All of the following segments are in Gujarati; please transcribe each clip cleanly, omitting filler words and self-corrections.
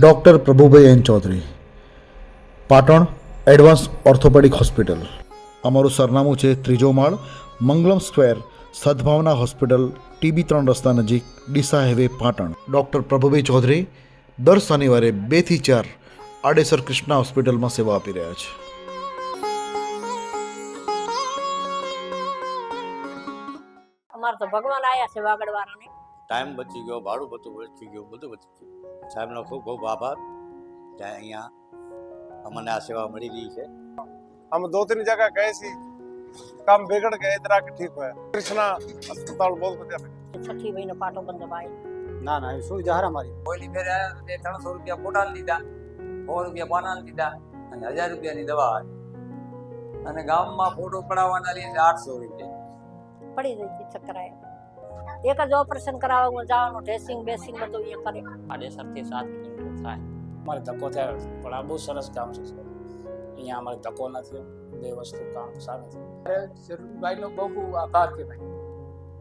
Doctor Prabhubhai N Chaudhary, Patan advance orthopaedic hospital. અમારું સરનામું છે 3જો માળ, મંગલમ સ્ક્વેર, સદભાવના હોસ્પિટલ, TB3 રસ્તા નજીક, ડીસા હાઈવે, પાટણ. ડૉક્ટર પ્રભુભાઈ ચૌધરી દર શનિવારે 2 થી 4 આડેસર કૃષ્ણા હોસ્પિટલમાં સેવા આપી રહ્યા છે. અમારે તો ભગવાન આયા છે વાગડવાળાને. ટાઈમ બચી ગયો, ભાડું બચી ગયું, બધું બચી ગયું. સાહેબનો ખૂબ ખૂબ આભાર કે અહીંયા અમને આ સેવા મળી રહી છે. हम 2-3 जगह गए थे, काम बिगड़ गए, इतना कि ठीक हुआ. कृष्णा अस्पताल बहुत बढ़िया है. છઠ્ઠી મહિનો પાટો બંધ ભાઈ. ના ના, એ સુવિધા હારા મારી. ઓલી ફેરે આવ્યા તો 300 રૂપિયા પોટાલ લીધા, 100 રૂપિયા પાનાલ લીધા અને 1000 રૂપિયાની દવા આવી. અને ગામમાં ફોટો પડાવવાના લીધે 800 રૂપિયા પડી રહી હતી ચક્કરાએ. એક જ ઓપરેશન કરાવવા જવાનું, ડ્રેસિંગ બેસિંગ બધું એ કરે. 7.5 થી 7 કિલોમીટર થાય. અમારે ધક્કો થયો પણ આ બહુ સરસ કામ છે સર. અહીંયા અમારે ધક્કો નથી, બે વસ્તુ કામ સારું છે. જરૂરભાઈનો બહુ આભાર કહેવાય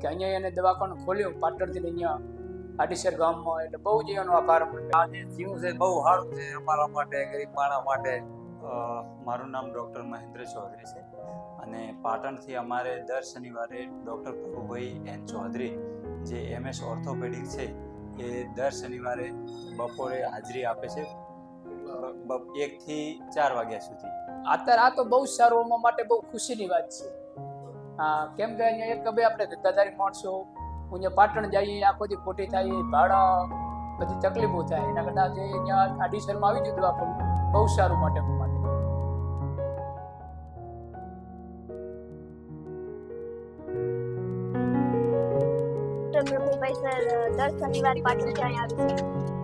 કે અહીંયા એને દવાખાનું ખોલ્યું પાટણથી અહીંયા આડીસર ગામમાં, એટલે બહુ જ એનો આભાર માનું. આ જે થયું છે બહુ સારું છે અમારા માટે, ગરીબ માણસ માટે. મારું નામ ડૉક્ટર મહેન્દ્ર ચૌધરી છે અને પાટણથી અમારે દર શનિવારે ડૉક્ટર પ્રભુભાઈ એન ચૌધરી જે MS ઓર્થોપેડિક છે એ દર શનિવારે બપોરે હાજરી આપે છે 1 થી 4 વાગ્યા સુધી. અત્યારે આ તો બહુ સારું, અમારા માટે બહુ ખુશીની વાત છે. હા, કેમ કે અહીંયા એક બે આપણે ધંધાદારી માણસો અહીંયા પાટણ જઈએ, આખો દી ખોટી થાય, ભાડા બધી તકલીફો થાય, એના કરતાં જે અહીંયા આડીસરમાં આવી ગયું દવાખાનું બહુ સારું માટે. પ્રભુભાઈ સર દર શનિવાર પાટણ ક્યાંય આવે છે.